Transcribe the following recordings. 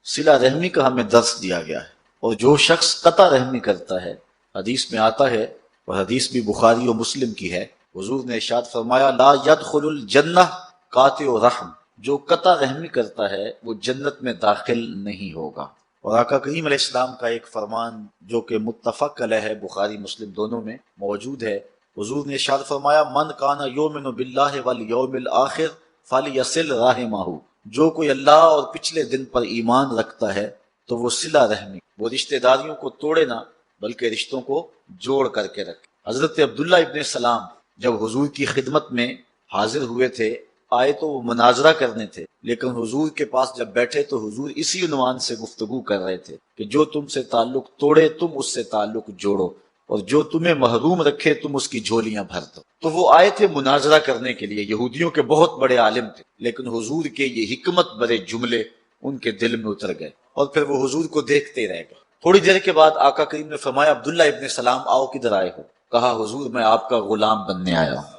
صلہ رحمی کا ہمیں درس دیا گیا ہے، اور جو شخص قطع رحمی کرتا ہے، حدیث میں آتا ہے، اور حدیث بھی بخاری و مسلم کی ہے، حضور نے ارشاد فرمایا لا يدخل الجنہ قاطع رحم، جو قطع رحمی کرتا ہے وہ جنت میں داخل نہیں ہوگا۔ اور آقا کریم علیہ السلام کا ایک فرمان جو کہ متفق علیہ ہے، بخاری مسلم دونوں میں موجود ہے، حضور نے ارشاد فرمایا من کان یؤمن باللہ والیوم الآخر فلیصل رحمہ، جو کوئی اللہ اور پچھلے دن پر ایمان رکھتا ہے تو وہ صلہ رحمی، وہ رشتہ داریوں کو توڑے نہ بلکہ رشتوں کو جوڑ کر کے رکھے۔ حضرت عبداللہ ابن سلام جب حضور کی خدمت میں حاضر ہوئے تھے، آئے تو وہ مناظرہ کرنے تھے، لیکن حضور کے پاس جب بیٹھے تو حضور اسی عنوان سے گفتگو کر رہے تھے کہ جو تم سے تعلق توڑے تم اس سے تعلق جوڑو، اور جو تمہیں محروم رکھے تم اس کی جھولیاں بھر دو۔ تو وہ آئے تھے مناظرہ کرنے کے لیے، یہودیوں کے بہت بڑے عالم تھے، لیکن حضور کے یہ حکمت بھرے جملے ان کے دل میں اتر گئے، اور پھر وہ حضور کو دیکھتے رہ گئے۔ تھوڑی دیر کے بعد آقا کریم نے فرمایا عبداللہ ابن سلام آؤ، کدھر آئے ہو؟ کہا حضور میں آپ کا غلام بننے آیا ہوں،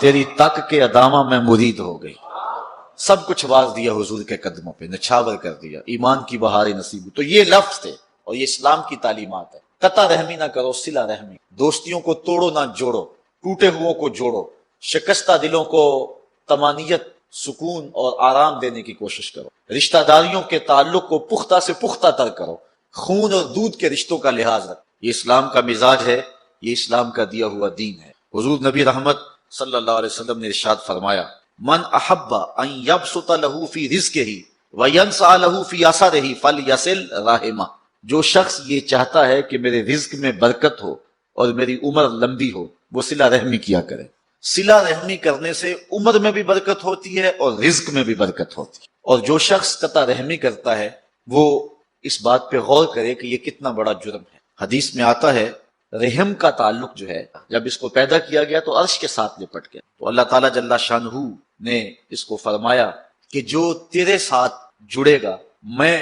تیری تک کے ادامہ میں مرید ہو گئی۔ سب کچھ واز دیا حضور کے قدموں پہ، نچھاور کر دیا، ایمان کی بہاریں نصیب ہوئی۔ تو یہ لفظ تھے اور یہ اسلام کی تعلیمات ہے، قطع رحمی نہ کرو، صلہ رحمی، دوستیوں کو توڑو نہ جوڑو، ٹوٹے ہوئوں کو جوڑو، شکستہ دلوں کو طمانیت، سکون اور آرام دینے کی کوشش کرو، رشتہ داریوں کے تعلق کو پختہ سے پختہ تر کرو، خون اور دودھ کے رشتوں کا لحاظ رکھو۔ یہ اسلام کا مزاج ہے، یہ اسلام کا دیا ہوا دین ہے۔ حضور نبی رحمت صلی اللہ علیہ وسلم نے ارشاد فرمایا من احب ان یبسط له فی رزقہ وینسع له فی اثرہ فلیصل رحمہ، جو شخص یہ چاہتا ہے کہ میرے رزق میں برکت ہو اور میری عمر لمبی ہو، وہ صلہ رحمی کیا کرے۔ صلہ رحمی کرنے سے عمر میں بھی برکت ہوتی ہے اور رزق میں بھی برکت ہوتی ہے۔ اور جو شخص قطع رحمی کرتا ہے وہ اس بات پہ غور کرے کہ یہ کتنا بڑا جرم ہے۔ حدیث میں آتا ہے رحم کا تعلق جو ہے جب اس کو پیدا کیا گیا تو عرش کے ساتھ لپٹ گیا، تو اللہ تعالیٰ جل شانہ نے اس کو فرمایا کہ جو تیرے ساتھ جڑے گا میں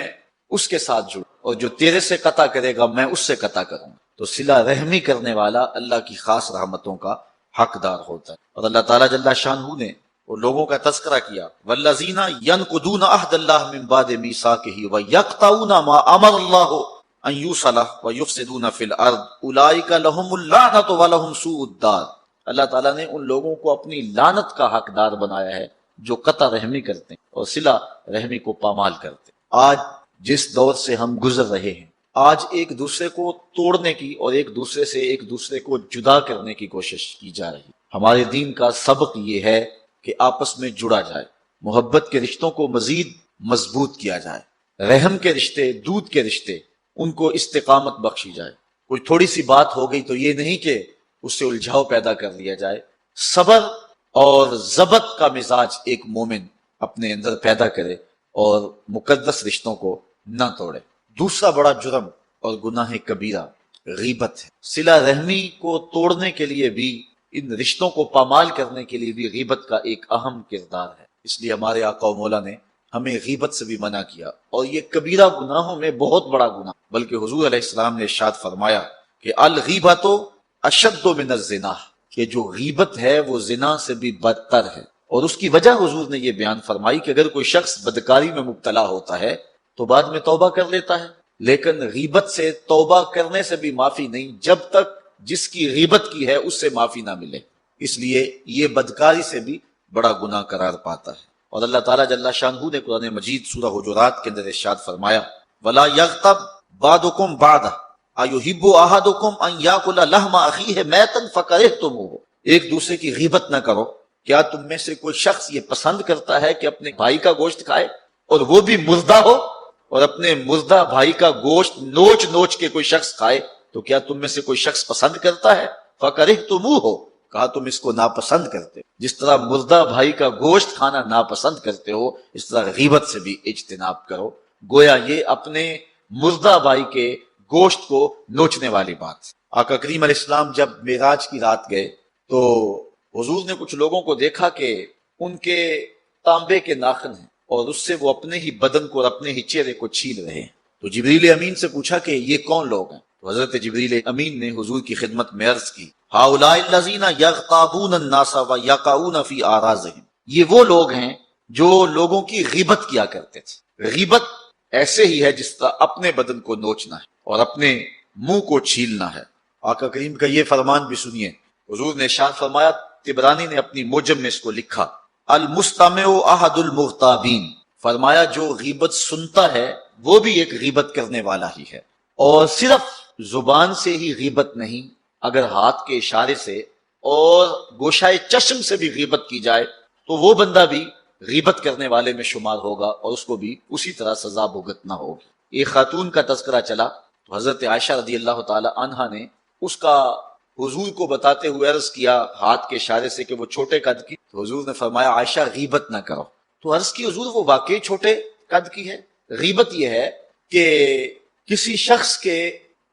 اس کے ساتھ جڑوں، اور جو تیرے سے قطع کرے گا میں اس سے قطع کروں۔ تو صلہ رحمی کرنے والا اللہ کی خاص رحمتوں کا حقدار ہوتا ہے۔ اور اللہ تعالیٰ جل شانہ نے وہ لوگوں کا تذکرہ کیا والذین ینقضون عہد اللہ من بعد میثاقہ ویقطعون ما امر اللہ ان یوصل ویفسدون فی الارض اولئک لہم اللعنۃ ولہم سوء الدار۔ اللہ تعالیٰ نے ان لوگوں کو اپنی لعنت کا حقدار بنایا ہے جو قطع رحمی کرتے ہیں اور صلہ رحمی کو پامال کرتے ہیں۔ آج جس دور سے ہم گزر رہے ہیں، آج ایک دوسرے کو توڑنے کی اور ایک دوسرے سے ایک دوسرے کو جدا کرنے کی کوشش کی جا رہی ہے۔ ہمارے دین کا سبق یہ ہے کہ آپس میں جڑا جائے، محبت کے رشتوں کو مزید مضبوط کیا جائے، رحم کے رشتے، دودھ کے رشتے، ان کو استقامت بخشی جائے۔ کوئی تھوڑی سی بات ہو گئی تو یہ نہیں کہ اس سے الجھاؤ پیدا کر لیا جائے، صبر اور ضبط کا مزاج ایک مومن اپنے اندر پیدا کرے اور مقدس رشتوں کو نہ توڑے۔ دوسرا بڑا جرم اور گناہ کبیرہ غیبت ہے۔ صلہ رحمی کو توڑنے کے لیے بھی، ان رشتوں کو پامال کرنے کے لیے بھی غیبت کا ایک اہم کردار ہے، اس لیے ہمارے آقا و مولا نے ہمیں غیبت سے بھی منع کیا، اور یہ کبیرہ گناہوں میں بہت بڑا گناہ، بلکہ حضور علیہ السلام نے ارشاد فرمایا کہ الغیبۃ اشد من الزنا، کہ جو غیبت ہے وہ زنا سے بھی بدتر ہے۔ اور اس کی وجہ حضور نے یہ بیان فرمائی کہ اگر کوئی شخص بدکاری میں مبتلا ہوتا ہے تو بعد میں توبہ کر لیتا ہے، لیکن غیبت سے توبہ کرنے سے بھی معافی نہیں جب تک جس کی غیبت کی ہے اس سے معافی نہ ملے، اس لیے یہ بدکاری سے بھی بڑا گناہ قرار پاتا ہے۔ اور اللہ تعالیٰ جل شانہ نے قرآن مجید سورہ حجرات کے اندر ارشاد فرمایا وَلَا يَغْتَبْ بَعْضُكُمْ بَعْضًا أَيُحِبُّ أَحَدُكُمْ أَن يَأْكُلَ لَحْمَ أَخِيهِ مَيْتًا فَكَرِهْتُمُوهُ، ایک دوسرے کی غیبت نہ کرو۔ کیا تم میں سے کوئی شخص یہ پسند کرتا ہے کہ اپنے بھائی کا گوشت کھائے اور وہ بھی مردہ ہو، اور اپنے مردہ بھائی کا گوشت نوچ نوچ کے کوئی شخص کھائے، تو کیا تم میں سے کوئی شخص پسند کرتا ہے؟ فَكَرِهْتُمُوهُ، کہا تم اس کو ناپسند کرتے ہو۔ جس طرح مردہ بھائی کا گوشت کھانا ناپسند کرتے ہو، اس طرح غیبت سے بھی اجتناب کرو۔ گویا یہ اپنے مردہ بھائی کے گوشت کو نوچنے والی بات۔ آقا کریم علیہ السلام جب معراج کی رات گئے تو حضور نے کچھ لوگوں کو دیکھا کہ ان کے تانبے کے ناخن ہیں اور اس سے وہ اپنے ہی بدن کو اور اپنے ہی چہرے کو چھیل رہے ہیں۔ تو جبریل امین سے پوچھا کہ یہ کون لوگ ہیں؟ تو حضرت جبریل امین نے حضور کی خدمت میں عرض کی ہؤلاء الذین یغتابون الناس ویقعون فی اعراضہم، یہ وہ لوگ ہیں جو لوگوں کی غیبت کیا کرتے تھے۔ غیبت ایسے ہی ہے جس طرح اپنے بدن کو نوچنا ہے اور اپنے منہ کو چھیلنا ہے۔ آقا کریم کا یہ فرمان بھی سنیے، حضور نے ارشاد فرمایا، طبرانی نے اپنی موجم میں اس کو لکھا، المستمع احد المغتابین، فرمایا جو غیبت سنتا ہے وہ بھی ایک غیبت کرنے والا ہی ہے، اور صرف زبان سے ہی غیبت نہیں، اگر ہاتھ کے اشارے سے اور گوشائے چشم سے بھی غیبت کی جائے تو وہ بندہ بھی غیبت کرنے والے میں شمار ہوگا اور اس کو بھی اسی طرح سزا بھگتنا ہوگی۔ ایک خاتون کا تذکرہ چلا تو حضرت عائشہ رضی اللہ تعالی عنہا نے اس کا حضور کو بتاتے ہوئے عرض کیا ہاتھ کے اشارے سے کہ وہ چھوٹے قد کی، تو حضور نے فرمایا عائشہ غیبت نہ کرو، تو عرض کی حضور وہ واقعی چھوٹے قد کی ہے؟ غیبت یہ ہے کہ کسی شخص کے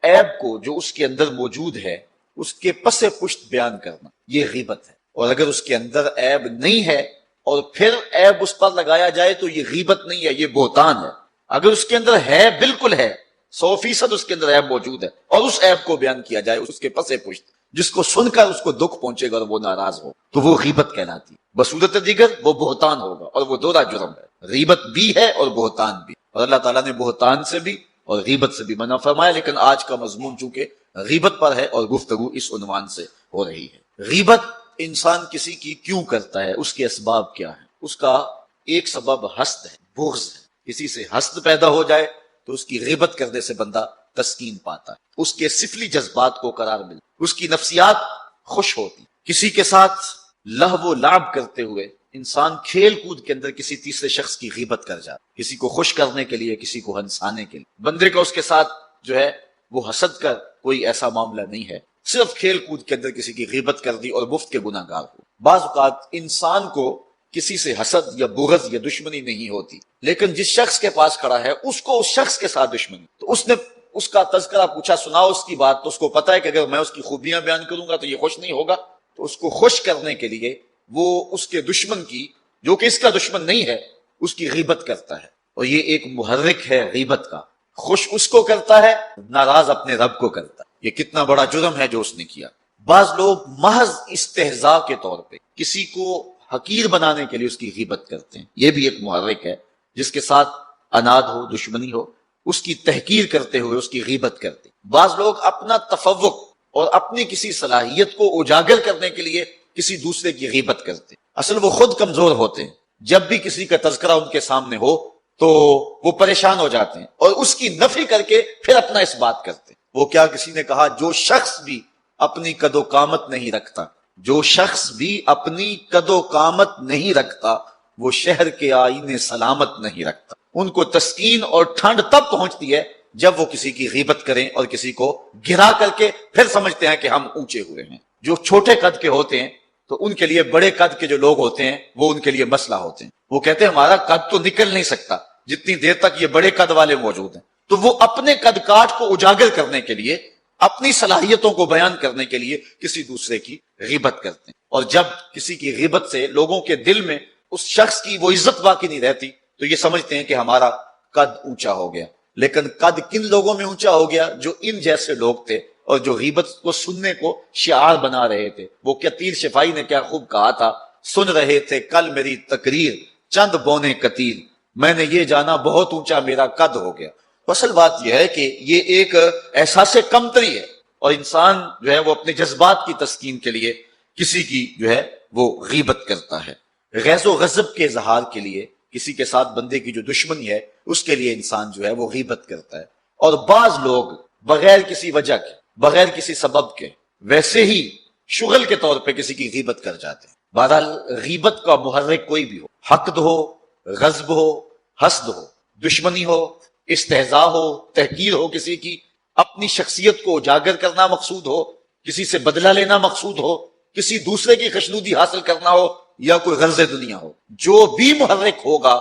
عیب کو جو اس کے اندر موجود ہے اس کے پس پشت بیان کرنا، یہ غیبت ہے، اور اگر اس کے اندر عیب نہیں ہے اور پھر عیب اس پر لگایا جائے تو یہ غیبت نہیں ہے، یہ بہتان ہے۔ اگر اس کے اندر ہے، بالکل ہے، 100% اس کے اندر عیب موجود ہے اور اس عیب کو بیان کیا جائے اس کے پس پشت، جس کو سن کر اس کو دکھ پہنچے گا اور وہ ناراض ہو، تو وہ غیبت کہلاتی ہے۔ بصورت دیگر وہ بہتان ہوگا اور وہ دورہ جرم ہے، غیبت بھی ہے اور بہتان بھی، اور اللہ تعالیٰ نے بہتان سے بھی اور غیبت سے بھی منع فرمایا، لیکن آج کا مضمون چونکہ غیبت پر ہے اور گفتگو اس عنوان سے ہو رہی ہے۔ غیبت انسان کسی کی کیوں کرتا ہے، اس کے اسباب کیا ہیں؟ اس کا ایک سبب حسد ہے، بغض ہے، کسی سے حسد پیدا ہو جائے تو اس کی غیبت کرنے سے بندہ تسکین پاتا ہے، اس کے سفلی جذبات کو قرار ملتا، اس کی نفسیات خوش ہوتی۔ کسی کے ساتھ لہو و لعب کرتے ہوئے انسان کھیل کود کے اندر کسی تیسرے شخص کی غیبت کر جاتا، کسی کو خوش کرنے کے لیے، کسی کو ہنسانے کے لیے، بندے کا اس کے ساتھ جو ہے وہ حسد کر کوئی ایسا معاملہ نہیں ہے، صرف کھیل کود کے اندر کسی کی غیبت کر دی اور مفت کے گناہ گار ہو۔ بعض اوقات انسان کو کسی سے حسد یا بغض یا دشمنی نہیں ہوتی، لیکن جس شخص کے پاس کھڑا ہے اس کو اس شخص کے ساتھ دشمنی، تو اس نے اس کا تذکرہ پوچھا، سناؤ اس کی بات، تو اس کو پتا ہے کہ اگر میں اس کی خوبیاں بیان کروں گا تو یہ خوش نہیں ہوگا، تو اس کو خوش کرنے کے لیے وہ اس کے دشمن کی، جو کہ اس کا دشمن نہیں ہے، اس کی غیبت کرتا ہے، اور یہ ایک محرک ہے غیبت کا، خوش اس کو کرتا ہے، ناراض اپنے رب کو کرتا ہے۔ یہ کتنا بڑا جرم ہے جو اس نے کیا۔ بعض لوگ محض استہزاء کے طور پہ کسی کو حقیر بنانے کے لیے اس کی غیبت کرتے ہیں، یہ بھی ایک محرک ہے، جس کے ساتھ اناد ہو، دشمنی ہو، اس کی تحقیر کرتے ہوئے اس کی غیبت کرتے ہیں۔ بعض لوگ اپنا تفوق اور اپنی کسی صلاحیت کو اجاگر کرنے کے لیے کسی دوسرے کی غیبت کرتے ہیں، اصل وہ خود کمزور ہوتے ہیں، جب بھی کسی کا تذکرہ ان کے سامنے ہو تو وہ پریشان ہو جاتے ہیں اور اس کی نفی کر کے پھر اپنا اس بات کرتے ہیں۔ وہ کیا کسی نے کہا، جو شخص بھی اپنی قد و قامت نہیں رکھتا، جو شخص بھی اپنی قد و قامت نہیں رکھتا، وہ شہر کے آئینے سلامت نہیں رکھتا۔ ان کو تسکین اور ٹھنڈ تب پہنچتی ہے جب وہ کسی کی غیبت کریں اور کسی کو گرا کر کے پھر سمجھتے ہیں کہ ہم اونچے ہوئے ہیں۔ جو چھوٹے قد کے ہوتے ہیں تو ان کے لیے بڑے قد کے جو لوگ ہوتے ہیں وہ ان کے لیے مسئلہ ہوتے ہیں، وہ کہتے ہیں ہمارا قد تو نکل نہیں سکتا جتنی دیر تک یہ بڑے قد والے موجود ہیں، تو وہ اپنے قد کاٹ کو اجاگر کرنے کے لیے، اپنی صلاحیتوں کو بیان کرنے کے لیے کسی دوسرے کی غیبت کرتے ہیں، اور جب کسی کی غیبت سے لوگوں کے دل میں اس شخص کی وہ عزت باقی نہیں رہتی تو یہ سمجھتے ہیں کہ ہمارا قد اونچا ہو گیا۔ لیکن قد کن لوگوں میں اونچا ہو گیا؟ جو ان جیسے لوگ تھے اور جو غیبت کو سننے کو شعار بنا رہے تھے۔ وہ کتیر شفائی نے کیا خوب کہا تھا، سن رہے تھے کل میری تقریر چند بونے کتیر، میں نے یہ جانا بہت اونچا میرا قد ہو گیا۔ اصل بات یہ ہے کہ یہ ایک احساس کمتری ہے، اور انسان جو ہے وہ اپنے جذبات کی تسکین کے لیے کسی کی جو ہے وہ غیبت کرتا ہے۔ غیظ و غضب کے اظہار کے لیے کسی کے ساتھ بندے کی جو دشمنی ہے اس کے لیے انسان جو ہے وہ غیبت کرتا ہے، اور بعض لوگ بغیر کسی وجہ کے، بغیر کسی سبب کے، ویسے ہی شغل کے طور پہ کسی کی غیبت کر جاتے ہیں۔ بہرحال غیبت کا محرک کوئی بھی ہو، حقد ہو، غضب ہو، حسد ہو، دشمنی ہو، استہزاء ہو، تحقیر ہو کسی کی، اپنی شخصیت کو اجاگر کرنا مقصود ہو، کسی سے بدلہ لینا مقصود ہو، کسی دوسرے کی خوشنودی حاصل کرنا ہو، یا کوئی غرض دنیا ہو، جو بھی محرک ہوگا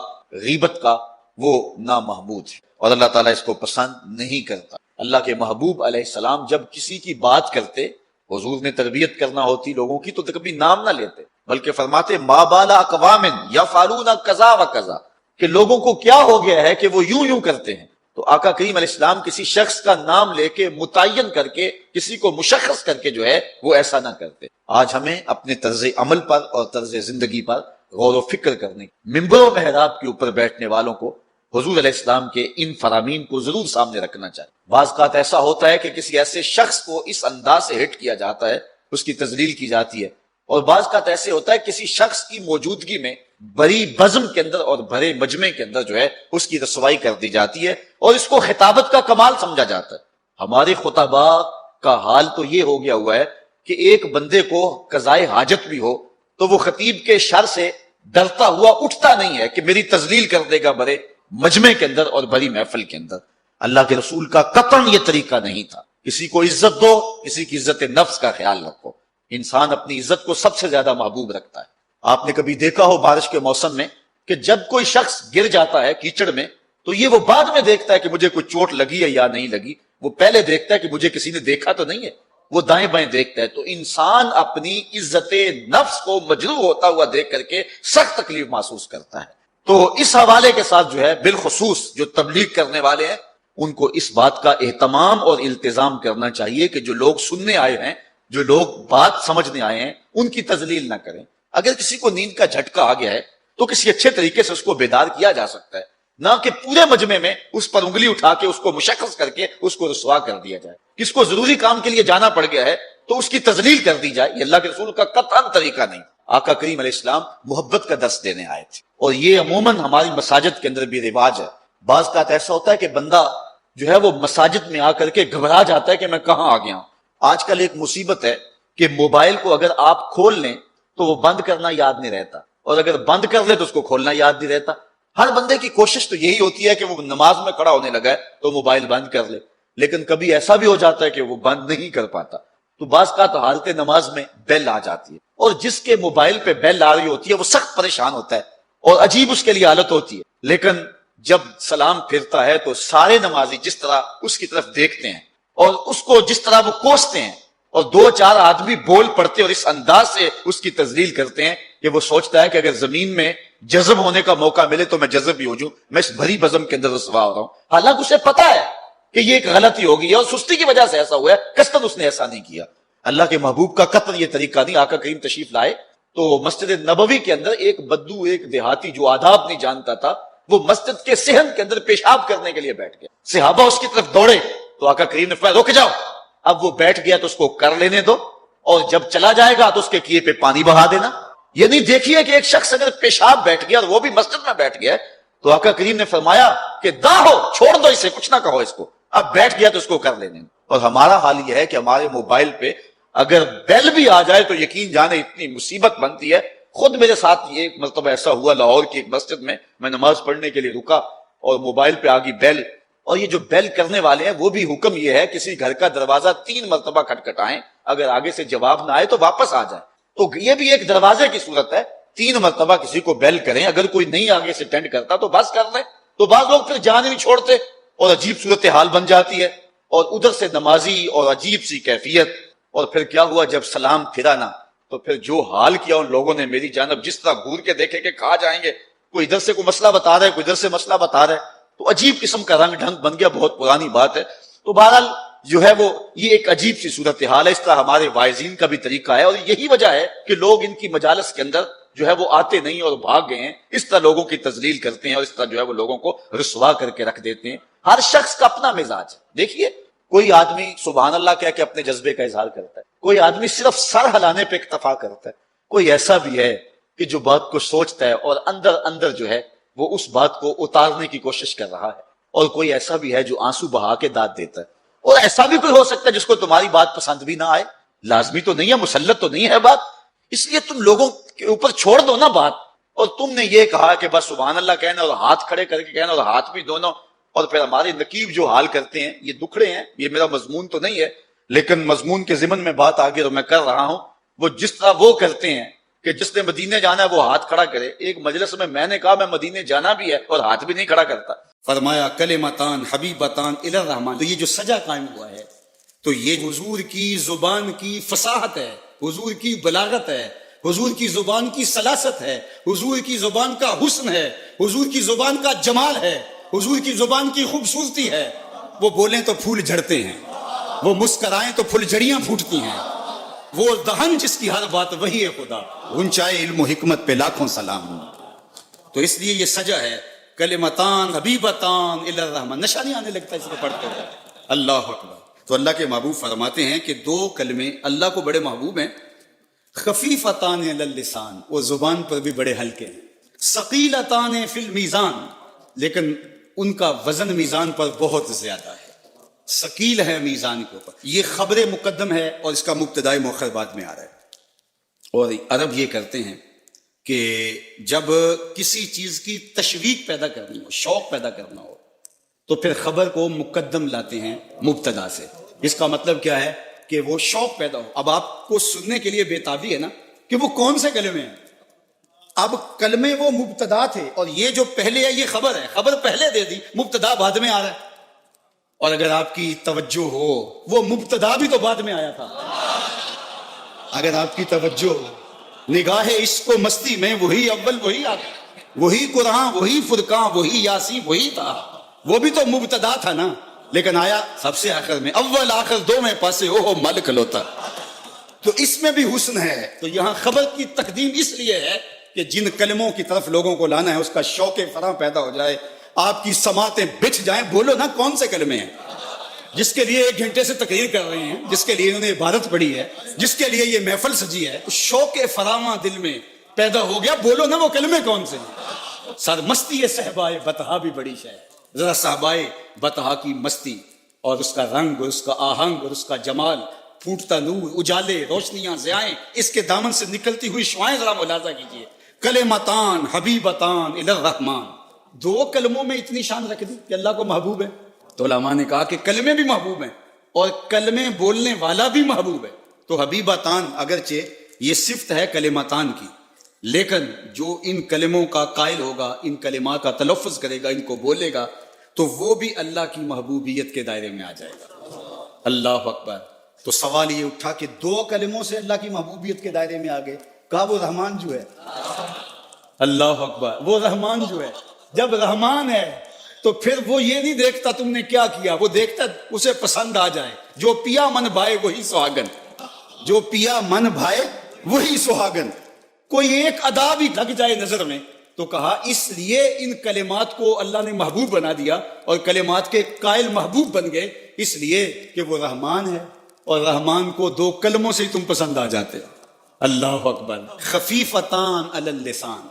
غیبت کا وہ نامحمود ہے، اور اللہ تعالیٰ اس کو پسند نہیں کرتا۔ اللہ کے محبوب علیہ السلام جب کسی کی بات کرتے، حضور نے تربیت کرنا ہوتی لوگوں کی، تو کبھی نام نہ لیتے، بلکہ فرماتے ما بال اقوام یفعلون کذا و کذا، کہ لوگوں کو کیا ہو گیا ہے کہ وہ یوں یوں کرتے ہیں۔ تو آقا کریم علیہ السلام کسی شخص کا نام لے کے متعین کر کے کسی کو مشخص کر کے جو ہے وہ ایسا نہ کرتے۔ آج ہمیں اپنے طرز عمل پر اور طرز زندگی پر غور و فکر کرنے، ممبر و محراب کے اوپر بیٹھنے والوں کو حضور علیہ السلام کے ان فرامین کو ضرور سامنے رکھنا چاہیے۔ بعض اوقات ایسا ہوتا ہے کہ کسی ایسے شخص کو اس انداز سے ہٹ کیا جاتا ہے، اس کی تذلیل کی جاتی ہے، اور بعض اوقات ایسے ہوتا ہے کسی شخص کی موجودگی میں بڑی بزم کے اندر اور بڑے مجمع کے اندر جو ہے اس کی رسوائی کر دی جاتی ہے، اور اس کو خطابت کا کمال سمجھا جاتا ہے۔ ہمارے خطباء کا حال تو یہ ہو گیا ہوا ہے کہ ایک بندے کو قضائے حاجت بھی ہو تو وہ خطیب کے شر سے ڈرتا ہوا اٹھتا نہیں ہے کہ میری تذلیل کر دے گا بڑے مجمع کے اندر اور بڑی محفل کے اندر۔ اللہ کے رسول کا قطعاً یہ طریقہ نہیں تھا۔ کسی کو عزت دو، کسی کی عزت نفس کا خیال رکھو۔ انسان اپنی عزت کو سب سے زیادہ محبوب رکھتا ہے۔ آپ نے کبھی دیکھا ہو بارش کے موسم میں کہ جب کوئی شخص گر جاتا ہے کیچڑ میں تو یہ وہ بعد میں دیکھتا ہے کہ مجھے کوئی چوٹ لگی ہے یا نہیں لگی، وہ پہلے دیکھتا ہے کہ مجھے کسی نے دیکھا تو نہیں ہے، وہ دائیں بائیں دیکھتا ہے۔ تو انسان اپنی عزت نفس کو مجروح ہوتا ہوا دیکھ کر کے سخت تکلیف محسوس کرتا ہے۔ تو اس حوالے کے ساتھ جو ہے بالخصوص جو تبلیغ کرنے والے ہیں ان کو اس بات کا اہتمام اور التزام کرنا چاہیے کہ جو لوگ سننے آئے ہیں، جو لوگ بات سمجھنے آئے ہیں، ان کی تذلیل نہ کریں۔ اگر کسی کو نیند کا جھٹکا آ گیا ہے تو کسی اچھے طریقے سے اس کو بیدار کیا جا سکتا ہے، نہ کہ پورے مجمع میں اس پر انگلی اٹھا کے اس کو مشخص کر کے اس کو رسوا کر دیا جائے۔ کس کو ضروری کام کے لیے جانا پڑ گیا ہے تو اس کی تذلیل کر دی جائے، یہ اللہ کے رسول کا قطعاً طریقہ نہیں۔ آقا کریم علیہ السلام محبت کا درس دینے آئے تھے، اور یہ عموماً ہماری مساجد کے اندر بھی رواج ہے۔ بعض اوقات ایسا ہوتا ہے کہ بندہ جو ہے وہ مساجد میں آ کر کے گھبرا جاتا ہے کہ میں کہاں آ گیا ہوں۔ آج کل ایک مصیبت ہے کہ موبائل کو اگر آپ کھول لیں تو وہ بند کرنا یاد نہیں رہتا، اور اگر بند کر لے تو اس کو کھولنا یاد نہیں رہتا۔ ہر بندے کی کوشش تو یہی ہوتی ہے کہ وہ نماز میں کھڑا ہونے لگا ہے تو موبائل بند کر لے، لیکن کبھی ایسا بھی ہو جاتا ہے کہ وہ بند نہیں کر پاتا۔ تو بعض کا تو حالت نماز میں بیل آ جاتی ہے، اور جس کے موبائل پہ بیل آ رہی ہوتی ہے وہ سخت پریشان ہوتا ہے اور عجیب اس کے لیے حالت ہوتی ہے، لیکن جب سلام پھرتا ہے تو سارے نمازی جس طرح اس کی طرف دیکھتے ہیں اور اس کو جس طرح وہ کوستے ہیں، اور دو چار آدمی بول پڑتے اور اس انداز سے اس کی تذلیل کرتے ہیں کہ وہ سوچتا ہے کہ اگر زمین میں جذب ہونے کا موقع ملے تو میں جذب بھی ہو جوں، میں اس بھری بزم کے اندر رسوا ہو رہا ہوں۔ حالانکہ اسے پتا ہے کہ یہ ایک غلطی ہوگی ہے اور سستی کی وجہ سے ایسا ہوا ہے، قصداً اس نے ایسا نہیں کیا۔ اللہ کے محبوب کا قطعاً یہ طریقہ نہیں۔ آقا کریم تشریف لائے تو مسجد نبوی کے اندر ایک بدو، ایک دیہاتی جو آداب نہیں جانتا تھا، وہ مسجد کے صحن کے اندر پیشاب کرنے کے لیے بیٹھ گیا۔ صحابہ اس کی طرف دوڑے تو آقا کریم نے فرمایا رک جاؤ۔ اب وہ بیٹھ گیا تو اس کو کر لینے دو، اور جب چلا جائے گا تو اس کے کیے پہ پانی بہا دینا۔ یہ نہیں دیکھیے کہ ایک شخص اگر پیشاب بیٹھ گیا اور وہ بھی مسجد میں بیٹھ گیا تو آقا کریم نے فرمایا کہ داہو، چھوڑ دو اسے، کچھ نہ کہو اس کو، اب بیٹھ گیا تو اس کو کر لینے دو۔ اور ہمارا حال یہ ہے کہ ہمارے موبائل پہ اگر بیل بھی آ جائے تو یقین جانے اتنی مصیبت بنتی ہے۔ خود میرے ساتھ یہ ایک مرتبہ ایسا ہوا، لاہور کی ایک مسجد میں میں نماز پڑھنے کے لیے رکا اور موبائل پہ آگی بیل، اور یہ جو بیل کرنے والے ہیں وہ بھی حکم یہ ہے کسی گھر کا دروازہ 3 مرتبہ کھٹکھٹائیں، اگر آگے سے جواب نہ آئے تو واپس آ جائیں۔ تو یہ بھی ایک دروازے کی صورت ہے، 3 مرتبہ کسی کو بیل کریں، اگر کوئی نہیں آگے سے ٹینڈ کرتا تو بس کر لیں۔ تو بعض لوگ پھر جان نہیں چھوڑتے اور عجیب صورتحال بن جاتی ہے، اور ادھر سے نمازی اور عجیب سی کیفیت۔ اور پھر کیا ہوا، جب سلام پھرا نا تو پھر جو حال کیا ان لوگوں نے میری جانب، جس طرح گور کے دیکھے کہ کہاں جائیں گے، کوئی ادھر سے کوئی مسئلہ بتا رہا ہے، کوئی ادھر سے مسئلہ بتا رہا ہے، تو عجیب قسم کا رنگ ڈھنگ بن گیا، بہت پرانی بات ہے۔ تو بہرحال جو ہے وہ یہ ایک عجیب سی صورتحال ہے۔ اس طرح ہمارے واعظین کا بھی طریقہ ہے، اور یہی وجہ ہے کہ لوگ ان کی مجالس کے اندر جو ہے وہ آتے نہیں اور بھاگ گئے ہیں، اس طرح لوگوں کی تذلیل کرتے ہیں اور اس طرح جو ہے وہ لوگوں کو رسوا کر کے رکھ دیتے ہیں۔ ہر شخص کا اپنا مزاج ہے۔ دیکھیے کوئی آدمی سبحان اللہ کہہ کے اپنے جذبے کا اظہار کرتا ہے، کوئی آدمی صرف سر ہلانے پہ اکتفا کرتا ہے، کوئی ایسا بھی ہے کہ جو بات کو سوچتا ہے اور اندر اندر جو ہے وہ اس بات کو اتارنے کی کوشش کر رہا ہے، اور کوئی ایسا بھی ہے جو آنسو بہا کے داد دیتا ہے، اور ایسا بھی کوئی ہو سکتا ہے جس کو تمہاری بات پسند بھی نہ آئے۔ لازمی تو نہیں ہے، مسلط تو نہیں ہے بات، اس لیے تم لوگوں کے اوپر چھوڑ دو نا بات۔ اور تم نے یہ کہا کہ بس سبحان اللہ کہنا اور ہاتھ کھڑے کر کے کہنا، اور ہاتھ بھی دونوں، اور پھر ہمارے نقیب جو حال کرتے ہیں، یہ دکھڑے ہیں، یہ میرا مضمون تو نہیں ہے لیکن مضمون کے ضمن میں بات آگے اور میں کر رہا ہوں۔ وہ جس طرح وہ کرتے ہیں کہ جس نے مدینے جانا ہے وہ ہاتھ کھڑا کرے، ایک مجلس میں نے کہا میں مدینے جانا بھی ہے اور ہاتھ بھی نہیں کھڑا کرتا، فرمایا کلمتان حبیبتان الی الرحمن۔ تو یہ جو سجا قائم ہوا ہے تو یہ حضور کی زبان کی فصاحت ہے، حضور کی بلاغت ہے، حضور کی زبان کی سلاست ہے، حضور کی زبان کا حسن ہے، حضور کی زبان کا جمال ہے، حضور کی زبان کی خوبصورتی ہے۔ وہ بولیں تو پھول جھڑتے ہیں، وہ مسکرائیں تو پھول جھڑیاں پھوٹتی ہیں، وہ دہن جس کی ہر بات وہی ہے خدا، اونچائے علم و حکمت پہ لاکھوں سلام۔ تو اس لیے یہ سجا ہے کلمتان حبیبتان الی الرحمن، نشہ نہیں آنے لگتا اس کو پڑھتے ہوئے. اللہ اکبر. تو اللہ کے محبوب فرماتے ہیں کہ دو کلمے اللہ کو بڑے محبوب ہیں. خفیفتان علی اللسان، وہ زبان پر بھی بڑے ہلکے ہیں. ثقیلتان فی المیزان، لیکن ان کا وزن میزان پر بہت زیادہ ہے. ثقیل ہے میزان کے اوپر. یہ خبر مقدم ہے اور اس کا مبتداء مؤخر بعد میں آ رہا ہے. اور عرب یہ کرتے ہیں کہ جب کسی چیز کی تشویق پیدا کرنی ہو، شوق پیدا کرنا ہو، تو پھر خبر کو مقدم لاتے ہیں مبتدا سے. اس کا مطلب کیا ہے کہ وہ شوق پیدا ہو. اب آپ کو سننے کے لیے بےتابی ہے نا کہ وہ کون سے کلمے ہیں. اب کلمے وہ مبتدا تھے اور یہ جو پہلے ہے یہ خبر ہے. خبر پہلے دے دی، مبتدا بعد میں آ رہا ہے. اور اگر آپ کی توجہ ہو، وہ مبتدا بھی تو بعد میں آیا تھا. اگر آپ کی توجہ ہو، نگاہ عشق و مستی میں وہی اول وہی آتا، وہی قرآن وہی فرقان وہی یاسین وہی تھا. وہ بھی تو مبتدا تھا نا، لیکن آیا سب سے آخر میں. اول آخر دو میں پاسے ہو مل کھلوتا. تو اس میں بھی حسن ہے. تو یہاں خبر کی تقدیم اس لیے ہے کہ جن کلموں کی طرف لوگوں کو لانا ہے اس کا شوق فراں پیدا ہو جائے، آپ کی سماعتیں بچھ جائیں. بولو نا کون سے کلمے ہیں جس کے لیے 1 گھنٹے سے تقریر کر رہے ہیں، جس کے لیے انہوں نے عبادت پڑھی ہے، جس کے لیے یہ محفل سجی ہے. شوق فراواں دل میں پیدا ہو گیا. بولو نا وہ کلمے کون سے ہیں. سرمستی صحبائے بطحا بھی بڑی شے ہے. ذرا صحبائے بطحا کی مستی اور اس کا رنگ اور اس کا آہنگ اور اس کا جمال، پھوٹتا نور، اجالے، روشنیاں، ضیائیں، اس کے دامن سے نکلتی ہوئی شعائیں ذرا ملاحظہ کیجیے. کلمتان حبیبتان الی الرحمن. 2 کلموں میں اتنی شان رکھ دی کہ اللہ کو محبوب ہے. تو علماء نے کہا کہ کلمے بھی محبوب ہیں اور کلمے بولنے والا بھی محبوب ہے. تو حبیبتان اگرچہ یہ صفت ہے کلمتان کی، لیکن جو ان کلموں کا قائل ہوگا، ان کلمات کا تلفظ کرے گا، ان کو بولے گا، تو وہ بھی اللہ کی محبوبیت کے دائرے میں آ جائے گا. اللہ اکبر. تو سوال یہ اٹھا کہ 2 کلموں سے اللہ کی محبوبیت کے دائرے میں آ گئے. کہا وہ رحمان جو ہے. اللہ اکبر. وہ رحمان جو ہے، جب رحمان ہے تو پھر وہ یہ نہیں دیکھتا تم نے کیا کیا، وہ دیکھتا اسے پسند آ جائے. جو پیا من بھائے وہی سہاگن. جو پیا من بھائے وہی سہاگن. کوئی ایک ادا بھی ڈھک جائے نظر میں تو کہا اس لیے ان کلمات کو اللہ نے محبوب بنا دیا اور کلمات کے قائل محبوب بن گئے، اس لیے کہ وہ رحمان ہے اور رحمان کو 2 کلموں سے ہی تم پسند آ جاتے. اللہ اکبر. خفیفتان علی اللسان،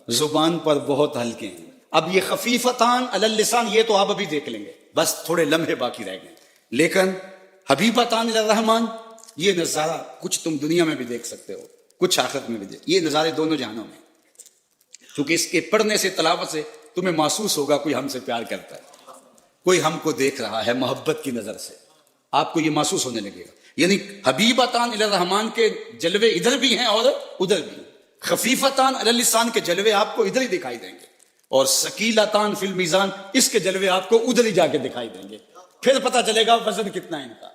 زبان پر بہت ہلکے ہیں. اب یہ خفیفتان علی اللسان یہ تو آپ ابھی دیکھ لیں گے، بس تھوڑے لمحے باقی رہ گئے. لیکن حبیبتان الی الرحمن یہ نظارہ کچھ تم دنیا میں بھی دیکھ سکتے ہو، کچھ آخرت میں بھی دیکھ. یہ نظارے دونوں جہانوں میں، کیونکہ اس کے پڑھنے سے تلاوت سے تمہیں محسوس ہوگا کوئی ہم سے پیار کرتا ہے، کوئی ہم کو دیکھ رہا ہے محبت کی نظر سے. آپ کو یہ محسوس ہونے لگے گا. یعنی حبیبتان الی الرحمن کے جلوے ادھر بھی ہیں اور ادھر بھی. خفیفتان علی اللسان کے جلوے آپ کو ادھر ہی دکھائی دیں گے اور ثقیلتان فی المیزان اس کے جلوے آپ کو ادھر ہی جا کے دکھائی دیں گے. پھر پتہ چلے گا وزن کتنا ہے ان کا.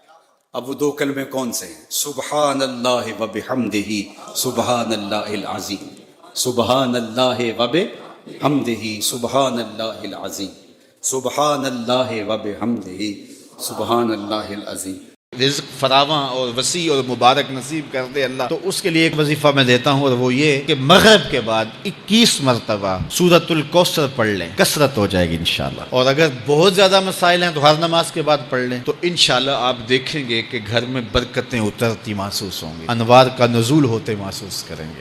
اب وہ 2 کلمے کون سے ہیں؟ سبحان اللہ و بحمدہ سبحان اللہ العظیم. سبحان اللہ و بحمدہ سبحان اللہ العظیم. سبحان اللہ و بحمدہ سبحان اللہ العظیم. رزق فراواں اور وسیع اور مبارک نصیب کر دے اللہ. تو اس کے لیے ایک وظیفہ میں دیتا ہوں اور وہ یہ کہ مغرب کے بعد 21 مرتبہ سورۃ الکوثر پڑھ لیں، کثرت ہو جائے گی انشاءاللہ. اور اگر بہت زیادہ مسائل ہیں تو ہر نماز کے بعد پڑھ لیں، تو انشاءاللہ آپ دیکھیں گے کہ گھر میں برکتیں اترتی محسوس ہوں گی، انوار کا نزول ہوتے محسوس کریں گے.